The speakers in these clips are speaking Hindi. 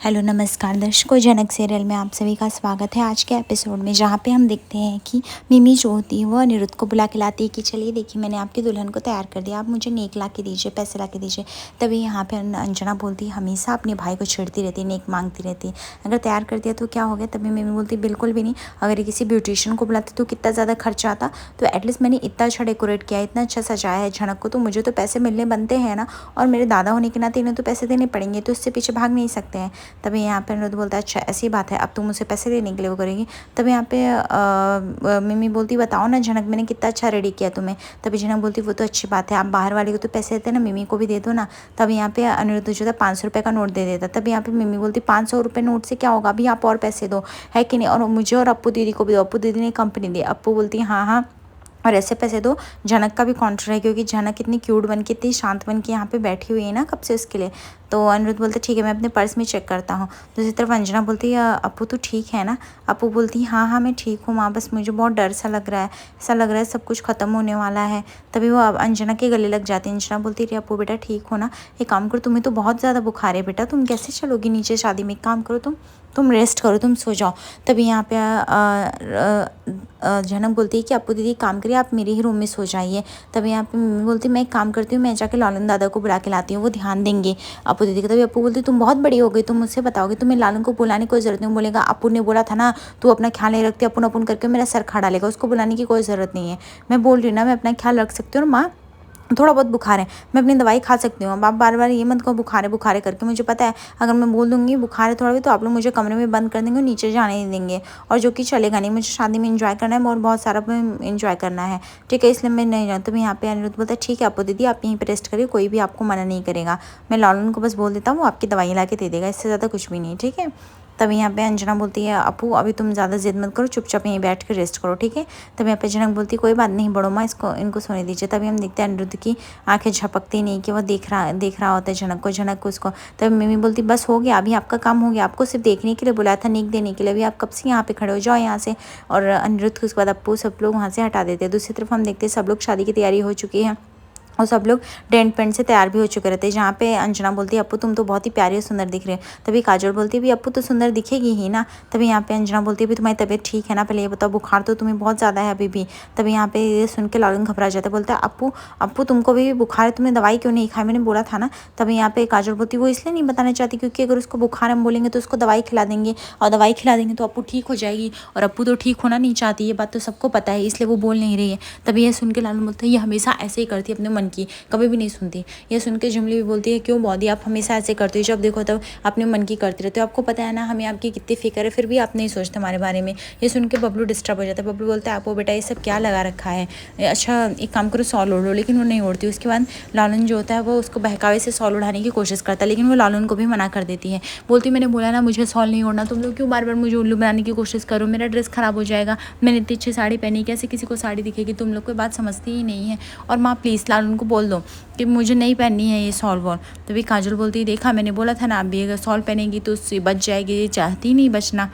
हेलो नमस्कार दर्शकों, जनक सीरियल में आप सभी का स्वागत है। आज के एपिसोड में जहाँ पे हम देखते हैं कि मिमी जो होती है वो अनिरुद्ध को बुला के लाती है कि चलिए देखिए मैंने आपकी दुल्हन को तैयार कर दिया, आप मुझे नेक ला के दीजिए, पैसे ला के दीजिए। तभी यहाँ पे अंजना बोलती है हमेशा अपने भाई को छेड़ती रहती है, नेक मांगती रहती है, अगर तैयार कर दिया तो क्या हो गया। तभी मिमी बोलती बिल्कुल भी नहीं, अगर किसी ब्यूटिशियन को बुलाती तो कितना ज़्यादा खर्चा आता, तो एटलीस्ट मैंने इतना अच्छा डेकोरेट किया है, इतना अच्छा सजाया है झनक को, तो मुझे तो पैसे मिलने बनते हैं ना, और मेरे दादा होने के नाते इन्हें तो पैसे देने पड़ेंगे, तो इससे पीछे भाग नहीं सकते हैं। तभी यहाँ पे अनिरुद्ध बोलता है अच्छा ऐसी बात है, अब तुम मुझे पैसे देने के लिए वो करेगी। तभी यहाँ पे मिमी बोलती बताओ ना झनक, मैंने कितना अच्छा रेडी किया तुम्हें। तभी झनक बोलती वो तो अच्छी बात है, आप बाहर वाले को तो पैसे देते ना, मिमी को भी दे दो ना। तभी यहाँ पे अनिरुद्ध जो था 500 रुपये का नोट दे देता। तभी यहाँ पे मिमी बोलती 500 रुपये नोट से क्या होगा, अभी आप और पैसे दो, है कि नहीं, और मुझे और अप्पू दीदी को भी दो। अप्पू दीदी ने कंपनी दी। अप्पू बोलती हाँ हाँ और ऐसे पैसे दो। झनक का भी काउंटर है, क्योंकि झनक इतनी क्यूट बन के, इतनी शांत बन के यहाँ पे बैठी हुई है ना कब से उसके लिए। तो अनिरुद्ध बोलते ठीक है मैं अपने पर्स में चेक करता हूँ। दूसरी तरफ अंजना बोलती है अप्पू तो ठीक है ना। अप्पू बोलती हाँ हाँ मैं ठीक हूँ माँ, बस मुझे बहुत डर सा लग रहा है, ऐसा लग रहा है सब कुछ ख़त्म होने वाला है। तभी वो अंजना के गले लग जाती है। अंजना बोलती है अप्पू बेटा ठीक हो ना, एक काम करो, तुम्हें तो बहुत ज़्यादा बुखार है बेटा, तुम कैसे चलोगी नीचे शादी में, एक काम करो तुम रेस्ट करो, तुम सो जाओ। तभी यहाँ पे झनक बोलती है कि अप्पू दीदी काम करिए, आप मेरे ही रूम में सो जाइए। तभी यहाँ पे मम्मी बोलती है मैं एक काम करती हूँ, मैं जाके लालन दादा को बुला के लाती हूँ, वो ध्यान देंगे अप्पू दीदी का। तभी अप्पू बोलती तुम बहुत बड़ी हो गई, तुम मुझसे बताओगे, तुम्हें लालन को बुलाने की कोई ज़रूरत नहीं। बोलेगा अप्पू ने बोला था ना, तू अपना ख्याल नहीं रखती, अपुन अपुन करके मेरा सर खा डालेगा, उसको बुलाने की कोई ज़रूरत नहीं है। मैं बोल रही हूँ ना मैं अपना ख्याल रख सकती हूँ, और माँ थोड़ा बहुत बुखार है, मैं अपनी दवाई खा सकती हूँ। अब आप बार बार ये मत कहो बुखार है करके, मुझे पता है अगर मैं बोल दूँगी बुखार है थोड़ा भी तो आप लोग मुझे कमरे में बंद कर देंगे और नीचे जाने नहीं देंगे, और जो कि चलेगा नहीं। मुझे शादी में इंजॉय करना है और बहुत सारा इंजॉय करना है, ठीक है, इसलिए मैं नहीं जानती। मैं यहाँ पे अनिरुद्ध बोलता है ठीक है अप्पू दीदी आप यहीं पर रेस्ट करिए, कोई भी आपको मना नहीं करेगा। मैं लालन को बस बोल देता हूँ वो आपकी दवाई ला के दे देगा, इससे ज़्यादा कुछ भी नहीं, ठीक है। तभी यहाँ पे अंजना बोलती है अप्पू अभी तुम ज़्यादा जिद मत करो, चुपचाप यहीं बैठ कर रेस्ट करो, ठीक है। तभी यहाँ पे जनक बोलती कोई बात नहीं बड़ो माँ, इनको सोने दीजिए। तभी हम देखते हैं अनिरुद्ध की आंखें झपकती नहीं कि वो देख रहा होता है जनक को उसको। तभी मिमी बोलती बस हो गया, अभी आपका काम हो गया, आपको सिर्फ देखने के लिए बुलाया था, नीक देने के लिए, अभी आप कब से यहाँ पे खड़े हो, जाओ यहाँ से। और अनिरुद्ध को उसके बाद अप्पू सब लोग वहाँ से हटा देते हैं। दूसरी तरफ हम देखते हैं सब लोग शादी की तैयारी हो चुकी है और सब लोग टेंट पेंट से तैयार भी हो चुके रहते हैं। जहाँ पे अंजना बोलती है अप्पू तुम तो बहुत ही प्यारी और सुंदर दिख रहे हो। तभी काजल बोलती है भी अप्पू तो सुंदर दिखेगी ही ना। तभी यहाँ पे अंजना बोलती है भी तुम्हारी तबीयत ठीक है ना, पहले ये बताओ, बुखार तो तुम्हें बहुत ज़्यादा है अभी भी। तभी यहाँ पे ये सुन के लालन घबरा जाता है, बोलता है अप्पू तुमको भी बुखार है, तुमने दवाई क्यों नहीं खाई, मैंने बोला था ना। तभी यहाँ पे काजल बोलती वो इसलिए नहीं बताना चाहती क्योंकि अगर उसको बुखार हम बोलेंगे तो उसको दवाई खिला देंगे, और दवाई खिला देंगे तो अप्पू ठीक हो जाएगी, और अप्पू तो ठीक होना नहीं चाहती, ये बात तो सबको पता है, इसलिए वो बोल नहीं रही है। तभी ये सुन के लालन बोलता है ये हमेशा ऐसे ही करती है अपने मन की, कभी भी नहीं सुनती। ये सुन के जुमली भी बोलती है क्यों बॉदी आप हमेशा ऐसे करती हो, जब देखो तब अपने मन की करती रहते हो, आपको पता है ना हमें आपकी कितनी फिक्र है, फिर भी आप नहीं सोचते हमारे बारे में। ये सुन के बबलू डिस्टर्ब हो जाता है। बबलू बोलता है आपको बेटा ये सब क्या लगा रखा है, अच्छा एक काम करो सॉल ओढ़ लो, लेकिन वो नहीं ओढ़ती। उसके बाद लालन जो होता है वो उसको बहकावे से सॉल उड़ाने की कोशिश करता है, लेकिन वो लालन को भी मना कर देती है। बोलती मैंने बोला ना मुझे सॉल नहीं ओढ़ना, तुम लोग क्यों बार बार मुझे उल्लू बनाने की कोशिश करो, मेरा ड्रेस खराब हो जाएगा, मैंने इतनी अच्छी साड़ी पहनी, कैसे किसी को साड़ी दिखेगी, तुम लोग कोई बात समझती ही नहीं है। और माँ प्लीज़ लालन को बोल दो कि मुझे नहीं पहननी है ये सॉल वॉल। तभी काजल बोलती है देखा मैंने बोला था ना, आप भी अगर सॉल पहनेगी तो उससे बच जाएगी, ये चाहती नहीं बचना।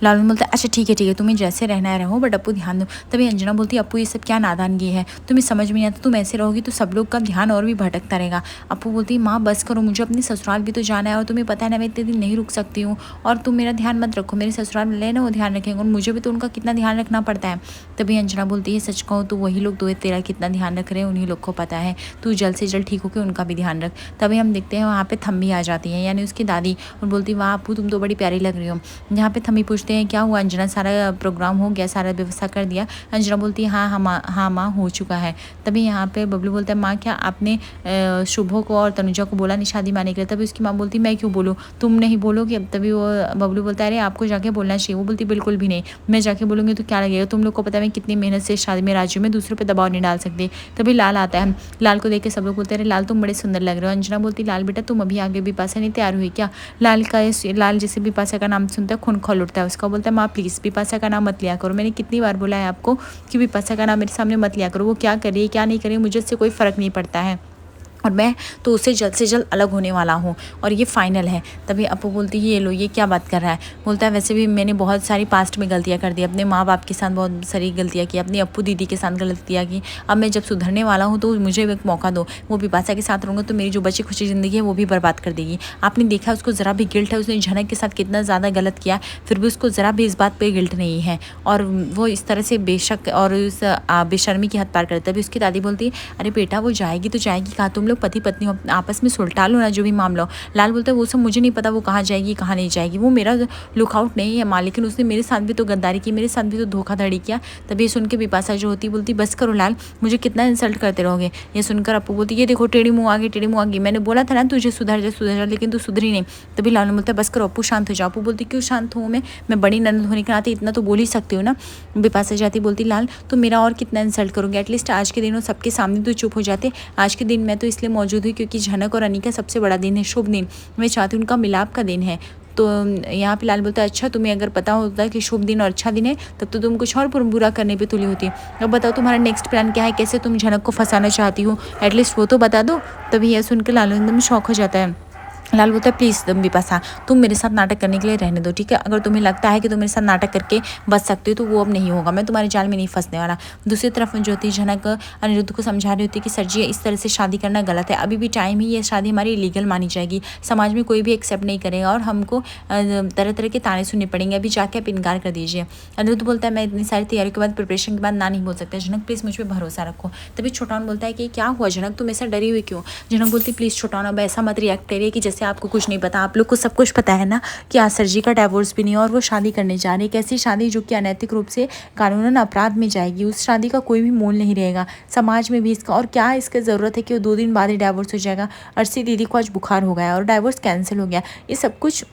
लालन बोलता है अच्छा ठीक है तुम्हें जैसे रहना है रहो, बट अप्पू ध्यान दो। तभी अंजना बोलती है अप्पू ये सब क्या नादानगी है, तुम्हें समझ में नहीं आता, तुम ऐसे रहोगी तो सब लोग का ध्यान और भी भटकता रहेगा। अप्पू बोलती है माँ बस करो, मुझे अपने ससुराल भी तो जाना है, और तुम्हें पता है ना मैं इतने दिन नहीं रुक सकती हूँ, और तुम मेरा ध्यान मत रखो, मेरे ससुराल में ना वो ध्यान रखेंगे, और मुझे भी तो उनका कितना ध्यान रखना पड़ता है। तभी अंजना बोलती है सच कहूँ तो वही लोग तो तेरा कितना ध्यान रख रहे हैं उन्हीं लोग को पता है, तू जल्द से जल्द ठीक होकर उनका भी ध्यान रख। तभी हम देखते हैं वहाँ पे थम्बी आ जाती है, यानी उसकी दादी, और बोलती वाह अप्पू तुम तो बड़ी प्यारी लग रही हो। यहाँ पे थम्बी पूछते हैं क्या हुआ अंजना, सारा प्रोग्राम हो गया, सारा व्यवस्था कर दिया। अंजना बोलती है हाँ माँ हो चुका है। तभी यहाँ पे बबलू बोलता है माँ क्या आपने शुभो को और तनुजा को बोला नहीं शादी माने के लिए। तभी उसकी माँ बोलती मैं क्यों बोलूँ, तुम नहीं बोलोगे। तभी वो बबलू बोलता है अरे आपको जाके बोलना चाहिए। वो बोलती बिल्कुल भी नहीं, मैं जाके बोलूँगी तो क्या लगेगा, तुम लोग को पता है मैं कितनी मेहनत से शादी में राजी में दूसरों पर दबाव नहीं डाल सकती। तभी लाल आता है, लाल को देख के सब लोग बोलते हैं अरे लाल तुम बड़े सुंदर लग रहे हो। अंजना बोलती लाल बेटा तुम अभी आगे बिपाशा नहीं तैयार हुई क्या। लाल जैसे बिपाशा का नाम सुनता है खून खौल उठता है उसका। बोलता है माँ प्लीज़ बिपाशा का नाम मत लिया करो, मैंने कितनी बार बोला है आपको कि बिपाशा का नाम मेरे सामने मत लिया करो, वो क्या कर रही है क्या नहीं कर रही है मुझे इससे कोई फ़र्क नहीं पड़ता है। और मैं तो उससे जल्द से जल्द अलग होने वाला हूँ और ये फाइनल है। तभी अप्पू बोलती है ये लो, ये क्या बात कर रहा है। बोलता है वैसे भी मैंने बहुत सारी पास्ट में गलतियाँ कर दी, अपने माँ बाप के साथ बहुत सारी गलतियाँ की, अपनी अप्पू दीदी के साथ गलतियाँ की। अब मैं जब सुधरने वाला हूँ तो मुझे एक मौका दो। वो बिपाशा के साथ रहूँगा तो मेरी जो बची खुशी ज़िंदगी है वो भी बर्बाद कर देगी। आपने देखा उसको ज़रा भी गिल्ट है, उसने झनक के साथ कितना ज़्यादा गलत किया, फिर भी उसको ज़रा भी इस बात पर गिल्ट नहीं है और वो इस तरह से बेशक और उस बेशर्मी की हद पार करता है। तभी उसकी दादी बोलती है अरे बेटा वो जाएगी तो जाएगी कहाँ, तुम लोग पति पत्नी हो, आपस में सुलटा लो ना जो भी मामला हो। लाल बोलता है वो सब मुझे नहीं पता वो कहाँ जाएगी कहाँ नहीं जाएगी, वो मेरा लुकआउट नहीं है माँ, लेकिन उसने मेरे साथ भी तो गद्दारी की, मेरे साथ भी तो धोखाधड़ी किया। तभी सुन के बिपाशा जो होती बोलती बस करो लाल, मुझे कितना इंसल्ट करते रहोगे। ये सुनकर अप्पू बोलती ये देखो टेढ़ी मुँह आ गई, टेढ़ी मुँह आ गई, मैंने बोला था ना तुझे सुधर जा, लेकिन तू सुधरी नहीं। तभी लाल बोलता है बस करो अप्पू शांत हो जाओ। अप्पू बोलती क्यों शांत हूँ मैं बड़ी ननद होने के नाते इतना तो बोल ही सकती हूँ ना। बिपाशा जाती बोलती लाल तुम मेरा और कितना इंसल्ट करोगे, एटलीस्ट आज के दिन सबके सामने तो चुप हो जाते। आज के दिन मैं तो इसलिए मौजूद हुई क्योंकि झनक और अनिका सबसे बड़ा दिन है, शुभ दिन, मैं चाहती हूँ उनका मिलाप का दिन है। तो यहाँ पे लाल बोलता है अच्छा तुम्हें अगर पता होता है कि शुभ दिन और अच्छा दिन है तब तो तुम कुछ और बुरा करने पे तुली होती। अब बताओ तुम्हारा नेक्स्ट प्लान क्या है, कैसे तुम झनक को फंसाना चाहती हो, एटलीस्ट वो तो बता दो। तभी यह सुनकर लाल एकदम शौक हो जाता है। लाल बोलता है प्लीज़ बिपाशा तुम मेरे साथ नाटक करने के लिए रहने दो, ठीक है। अगर तुम्हें लगता है कि तुम मेरे साथ नाटक करके बच सकते हो तो वो अब नहीं होगा, मैं तुम्हारे जाल में नहीं फंसने वाला। दूसरी तरफ जो होती झनक अनिरुद्ध को समझा रही होती कि सर जी इस तरह से शादी करना गलत है, अभी भी टाइम ही, ये शादी हमारी लीगल मानी जाएगी, समाज में कोई भी एक्सेप्ट नहीं करेगा और हमको तरह तरह के ताने सुनने पड़ेंगे, अभी जाके आप इनकार कर दीजिए। अनिरुद्ध बोलता है मैं इतनी सारी तैयारी के बाद, प्रिपरेशन के बाद ना नहीं बोल सकता, झनक प्लीज़ मुझ पर भरोसा रखो। तभी छोटान बोलता है कि क्या हुआ झनक, तुम ऐसा डरी हुई क्यों। झनक बोलती प्लीज़ छोटान अब ऐसा मत रिएक्ट करिए कि जैसे आपको कुछ नहीं पता, आप लोग को सब कुछ पता है ना कि आज सर जी का डिवोर्स भी नहीं और वो शादी करने जा रही है, कैसी शादी जो कि अनैतिक रूप से कानूनन अपराध में जाएगी, उस शादी का कोई भी मोल नहीं रहेगा समाज में भी इसका, और क्या इसका ज़रूरत है कि वो 2 दिन बाद ही डिवोर्स हो जाएगा। अर्शी दीदी को आज बुखार हो गया और डिवोर्स कैंसिल हो गया, ये सब कुछ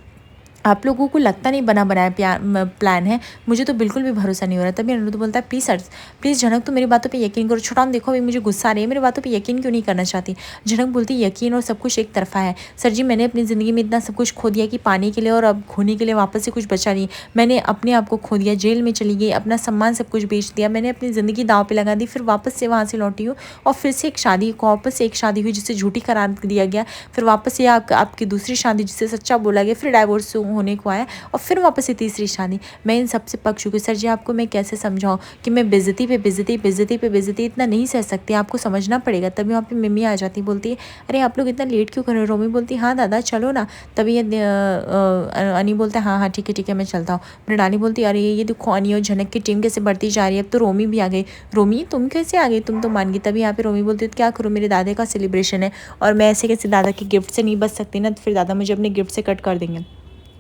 आप लोगों को लगता नहीं बना बनाया प्लान है, मुझे तो बिल्कुल भी भरोसा नहीं हो रहा। तभी अनिरुद्ध बोलता है प्लीज़ सर, प्लीज़ झनक तो मेरी बातों पे यकीन करो। छोटान देखो अभी मुझे गुस्सा आ रही है, मेरी बातों पे यकीन क्यों नहीं करना चाहती। झनक बोलती यकीन और सब कुछ एक तरफा है सर जी, मैंने अपनी ज़िंदगी में इतना सब कुछ खो दिया कि पाने के लिए और अब खोने के लिए वापस से कुछ बचा नहीं। मैंने अपने आप को खो दिया, जेल में चली गई, अपना सम्मान सब कुछ बेच दिया, मैंने अपनी ज़िंदगी दाव पे लगा दी, फिर वापस से वहाँ से लौटी हूँ और फिर से एक शादी, वापस से एक शादी हुई जिसे झूठी करार दिया गया, फिर वापस से आपकी दूसरी शादी जिसे सच्चा बोला गया, फिर डाइवोर्स होने को आया और फिर वापस से तीसरी शादी। मैं इन सबसे पक चुकी हूँ सर जी, आपको मैं कैसे समझाऊँ कि मैं बेइज्जती पे बेइज्जती, बेइज्जती पे बेइज्जती इतना नहीं सह सकती, आपको समझना पड़ेगा। तभी वहाँ पे मम्मी आ जाती, बोलती है अरे आप लोग इतना लेट क्यों कर रहे हो। रोमी बोलती हाँ दादा चलो ना। तभी अनी बोलता है हाँ हाँ ठीक है मैं चलता हूँ। मृणाली बोलती अरे ये देखो अनी और झनक की टीम कैसे बढ़ती जा रही है, अब तो रोमी भी आ गई। रोमी तुम कैसे आ गई, तुम तो मान गई। तभी यहाँ पे रोमी बोलती है क्या करूँ, मेरे दादा का सेलिब्रेशन है और मैं ऐसे कैसे दादा के गिफ्ट से नहीं बच सकती ना, तो फिर दादा मुझे अपने गिफ्ट से कट कर देंगे।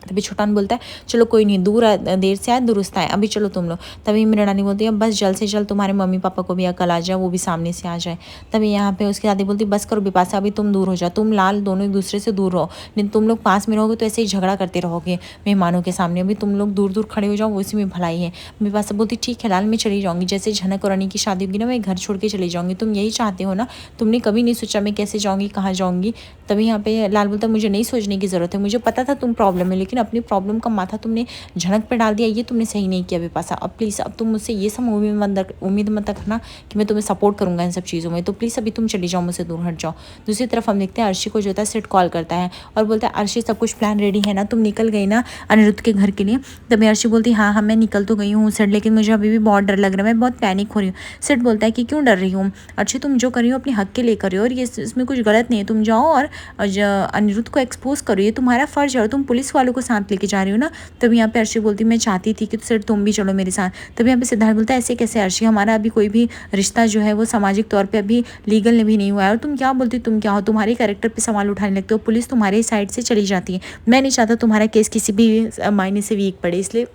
तभी छोटान बोलता है चलो कोई नहीं, देर से आए दुरुस्त आए, अभी चलो तुम लोग। तभी मृणाली बोलती है बस जल्द से जल्द तुम्हारे मम्मी पापा को भी अकल आ जाए, वो भी सामने से आ जाए। तभी यहाँ पे उसकी दादी बोलती बस करो बिपाशा, अभी तुम दूर हो जाओ, तुम लाल दोनों एक दूसरे से दूर रहो, नहीं तुम लोग पास में रहोगे तो ऐसे ही झगड़ा करते रहोगे मेहमानों के सामने, अभी तुम लोग दूर दूर खड़े हो जाओ, उसी में भलाई है। बिपाशा बोलती ठीक है लाल मैं चली जाऊँगी, जैसे झनक और अनी की शादी होगी ना मैं घर छोड़ के चली जाऊँगी, तुम यही चाहते हो ना, तुमने कभी नहीं सोचा मैं कैसे जाऊँगी कहाँ जाऊँगी। तभी यहाँ पे लाल बोलता मुझे नहीं सोचने की ज़रूरत है, मुझे पता था तुम प्रॉब्लम है, लेकिन अपनी प्रॉब्लम का माथा तुमने झनक पर डाल दिया, ये तुमने सही नहीं किया बिपाशा। अब प्लीज़ अब तुम मुझसे ये सब उम्मीद मत रखना कि मैं तुम्हें सपोर्ट करूँगा इन सब चीज़ों में, तो प्लीज़ अभी तुम चली जाओ, मुझसे दूर हट जाओ। दूसरी तरफ हम देखते हैं अर्शी को जो होता है सिट कॉल करता है और बोलता है अर्शी सब कुछ प्लान रेडी है ना, तुम निकल गई ना अनिरुद्ध के घर के लिए। तभी अर्शी बोलती हाँ हाँ मैं निकल तो गई हूँ सेट, लेकिन मुझे अभी भी बहुत डर लग रहा है, मैं बहुत पैनिक हो रही हूँ। सेट बोलता है कि क्यों डर रही हूँ अर्शी, तुम जो कर रही हो अपने हक के लिए कर रही हो और ये इसमें कुछ गलत नहीं है, तुम जाओ और अनिरुद्ध को एक्सपोज करो, ये तुम्हारा फर्ज है और तुम पुलिस वालों को साथ लेके जा रही हो ना। तभी यहाँ पे अर्शी बोलती मैं चाहती थी कि सिर्फ तुम भी चलो मेरे साथ। तभी यहाँ पे सिद्धार्थ बोलता है ऐसे कैसे अर्शी, हमारा अभी कोई भी रिश्ता जो है वो सामाजिक तौर पे अभी लीगल भी नहीं हुआ है और तुम क्या बोलती, तुम क्या हो, तुम्हारे कैरेक्टर पे सवाल उठाने लगते हो, पुलिस तुम्हारे साइड से चली जाती है, मैं नहीं चाहता तुम्हारा केस किसी भी मायने से वीक पड़े, इसलिए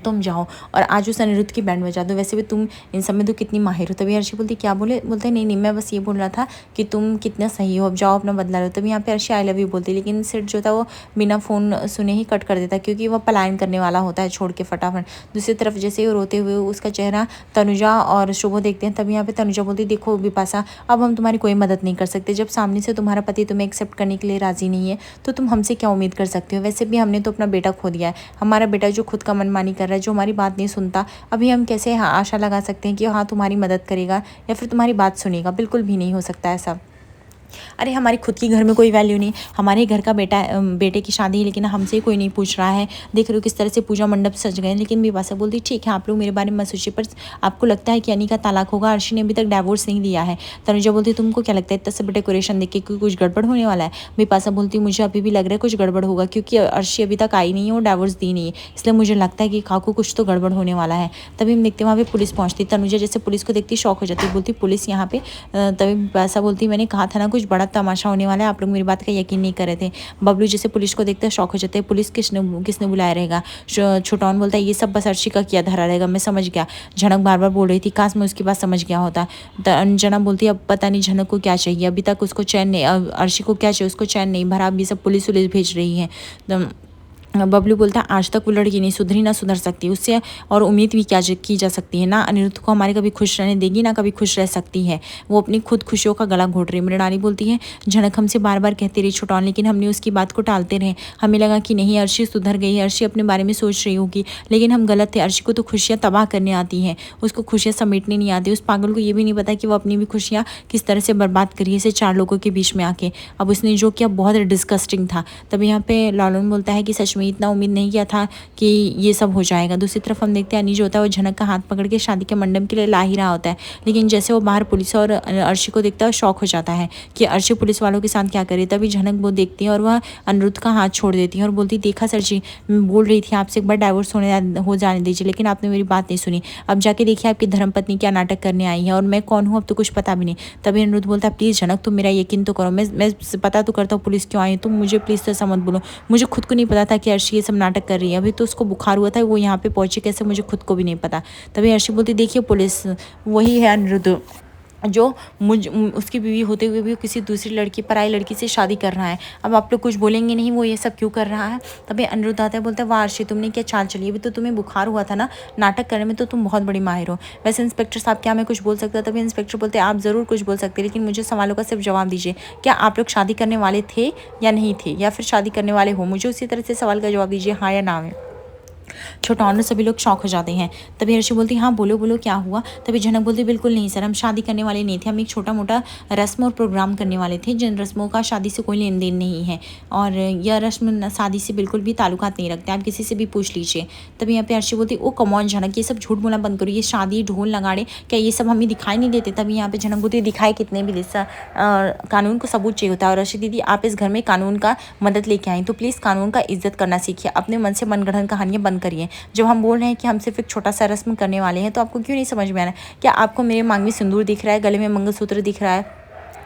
तुम जाओ और आज उस अनिरुद्ध की बैंड बजा दो, वैसे भी तुम इन सब में तो कितनी माहिर हो। तभी अर्शी बोलती क्या बोलते नहीं नहीं मैं बस ये बोल रहा था कि तुम कितना सही हो, अब जाओ अपना बदला लो। तभी यहाँ पे अर्शी आई लव यू बोलती, लेकिन सिट जो था वो बिना फ़ोन सुने ही कट कर देता क्योंकि वो पलायन करने वाला होता है छोड़ के फटाफट। दूसरी तरफ जैसे ही रोते हुए उसका चेहरा तनुजा और शुभ देखते हैं, तभी यहाँ पे तनुजा बोलती देखो बिपाशा अब हम तुम्हारी कोई मदद नहीं कर सकते, जब सामने से तुम्हारा पति तुम्हें एक्सेप्ट करने के लिए राज़ी नहीं है तो तुम हमसे क्या उम्मीद कर सकते हो। वैसे भी हमने तो अपना बेटा खो दिया है, हमारा बेटा जो खुद का मनमानी कर रहा है, जो हमारी बात नहीं सुनता, अभी हम कैसे आशा लगा सकते हैं कि हाँ तुम्हारी मदद करेगा या फिर तुम्हारी बात सुनेगा, बिल्कुल भी नहीं हो सकता ऐसा। अरे हमारी खुद की घर में कोई वैल्यू नहीं, हमारे घर का बेटे की शादी है लेकिन हमसे कोई नहीं पूछ रहा है, देख रहे हो किस तरह से पूजा मंडप सज गए। लेकिन बिपाशा बोलती ठीक है आप लोग मेरे बारे में मत सोचिए, पर आपको लगता है कि अनी का तलाक होगा? अर्शी ने अभी तक डाइवोर्स नहीं दिया है। तनुजा बोलती तुमको क्या लगता है इतना सब डेकोरेशन देख के कुछ गड़बड़ होने वाला है? बिपाशा बोलती मुझे अभी भी लग रहा है कुछ गड़बड़ होगा, क्योंकि अर्शी अभी तक आई नहीं है और डाइवोर्स दी नहीं है, इसलिए मुझे लगता है कि काकू कुछ तो गड़बड़ होने वाला है। तभी हम देखते वहाँ पे पुलिस पहुँचती, तनुजा जैसे पुलिस को देखती शौक हो जाती, बोलती पुलिस यहाँ पे। तभी बिपाशा बोलती मैंने कहा था ना कुछ बड़ा तमाशा होने वाला है, आप लोग मेरी बात का यकीन नहीं कर रहे थे। बबलू जैसे पुलिस को देखते शौक हो जाते हैं, पुलिस किसने किसने बुलाया रहेगा? छोटाउन बोलता है ये सब बस अर्शी का किया धरा रहेगा, मैं समझ गया। झनक बार बार बोल रही थी काश मैं उसकी बात समझ गया होता। अंजना बोलती अब पता नहीं झनक को क्या चाहिए, अभी तक उसको चैन नहीं, अर्शी को क्या चाहिए उसको चैन नहीं भरा, अभी सब पुलिस भेज रही है। बबलू बोलता है आज तक वो लड़की नहीं सुधरी ना सुधर सकती, उससे और उम्मीद भी क्या की जा सकती है ना, अनिरुद्ध को हमारे कभी खुश रहने देगी ना कभी खुश रह सकती है, वो अपनी खुद खुशियों का गला घोट रही है। मृणाली बोलती है झनक हमसे बार बार कहती रही छोटान, लेकिन हमने उसकी बात को टालते रहे, हमें लगा कि नहीं अर्शी सुधर गई है, अर्शी अपने बारे में सोच रही होगी, लेकिन हम गलत थे। अर्शी को तो खुशियाँ तबाह करने आती हैं, उसको खुशियाँ समेटने नहीं आती। उस पागल को ये भी नहीं पता कि वो अपनी भी खुशियाँ किस तरह से बर्बाद करी है 4 लोगों के बीच में आके। अब उसने जो किया बहुत डिस्कस्टिंग था। तब यहाँ पे लालन बोलता है कि सच में इतना उम्मीद नहीं किया था कि ये सब हो जाएगा। दूसरी तरफ हम देखते हैं अनी जो होता है वो झनक का हाथ पकड़ के शादी के मंडप के लिए ला ही रहा होता है, लेकिन जैसे वो बाहर पुलिस और अर्शी को देखता है शौक हो जाता है कि अर्शी पुलिस वालों के साथ क्या करे। तभी झनक वो देखती है और वह अनिरुद्ध का हाथ छोड़ देती है और बोलती देखा सर जी, मैं बोल रही थी आपसे एक बार डाइवोर्स हो जाने दीजिए, लेकिन आपने मेरी बात नहीं सुनी। अब जाके देखिए आपकी धर्मपत्नी क्या नाटक करने आई है और मैं कौन हूँ अब तो कुछ पता भी नहीं। तभी अनिरुद्ध बोलता है प्लीज़ झनक तुम मेरा यकीन तो करो, मैं पता तो करता हूँ पुलिस क्यों आई, तुम मुझे प्लीज़ तो ऐसा मत बोलो, मुझे खुद को नहीं पता था कि अर्शी ये सब नाटक कर रही है, अभी तो उसको बुखार हुआ था वो यहाँ पे पहुंची कैसे मुझे खुद को भी नहीं पता। तभी अर्शी बोलती देखिए पुलिस वही है अनिरुद्ध जो उसकी बीवी होते हुए भी किसी दूसरी लड़की पराई लड़की से शादी कर रहा है, अब आप लोग कुछ बोलेंगे नहीं वो ये सब क्यों कर रहा है। तभी अनिरुद्ध आता है बोलता है वाह अर्शी तुमने क्या चाल चली, अभी तो तुम्हें बुखार हुआ था ना, नाटक करने में तो तुम बहुत बड़ी माहिर हो। वैसे इंस्पेक्टर साहब क्या मैं कुछ बोल सकता? तभी इंस्पेक्टर बोलते हैं आप ज़रूर कुछ बोल सकते, लेकिन मुझे सवालों का सिर्फ जवाब दीजिए, क्या आप लोग शादी करने वाले थे या नहीं थे, या फिर शादी करने वाले हो? मुझे उसी तरह से सवाल का जवाब दीजिए, हाँ या ना में। छोटा सभी लोग शौक हो जाते हैं। तभी अर्शी बोलती हाँ बोलो बोलो क्या हुआ। तभी झनक बोलती बिल्कुल नहीं सर, हम शादी करने वाले नहीं थे, हम एक छोटा मोटा रस्म और प्रोग्राम करने वाले थे जिन रस्मों का शादी से कोई लेन देन नहीं है, और यह रस्म शादी से बिल्कुल भी ताल्लुकात नहीं रखते, आप किसी से भी पूछ लीजिए। तभी यहाँ पे अर्शी बोलती ओ कमॉन झनक ये सब झूठ बोलना बंद करो, ये शादी ढोल नगाड़े क्या ये सब हमें दिखाई नहीं देते। तभी यहाँ पे झनक बोलती दिखाई कितने भी दिशा कानून को सबूत चाहिए होता है, और अर्शी दीदी आप इस घर में कानून का मदद लेके आई तो प्लीज़ कानून का इज्जत करना सीखिए, अपने मन से मनगढ़ंत कहानियाँ बंद करिए। जब हम बोल रहे हैं कि हम सिर्फ एक छोटा सा रस्म करने वाले हैं तो आपको क्यों नहीं समझ में आ रहा है? क्या आपको मेरे मांग में सिंदूर दिख रहा है, गले में मंगलसूत्र दिख रहा है,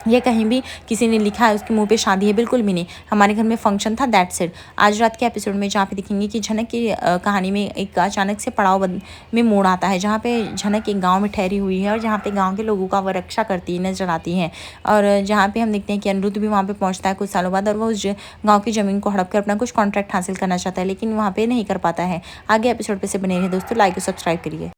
या कहीं भी किसी ने लिखा है उसके मुंह पे शादी है? बिल्कुल भी नहीं, हमारे घर में फंक्शन था, दैट्स इट। आज रात के एपिसोड में जहाँ पे दिखेंगे कि झनक की कहानी में एक अचानक से पड़ाव में मोड़ आता है, जहाँ पे झनक एक गांव में ठहरी हुई है और जहाँ पे गांव के लोगों का वह रक्षा करती नजर आती है, और जहाँ पे हम देखते हैं कि अनिरुद्ध भी वहाँ पे पहुँचता है कुछ सालों बाद, और वह उस गाँव की ज़मीन को हड़प कर अपना कुछ कॉन्ट्रैक्ट हासिल करना चाहता है, लेकिन वहाँ पर नहीं कर पाता है। आगे एपिसोड पर से बने रहे दोस्तों, लाइक और सब्सक्राइब करिए।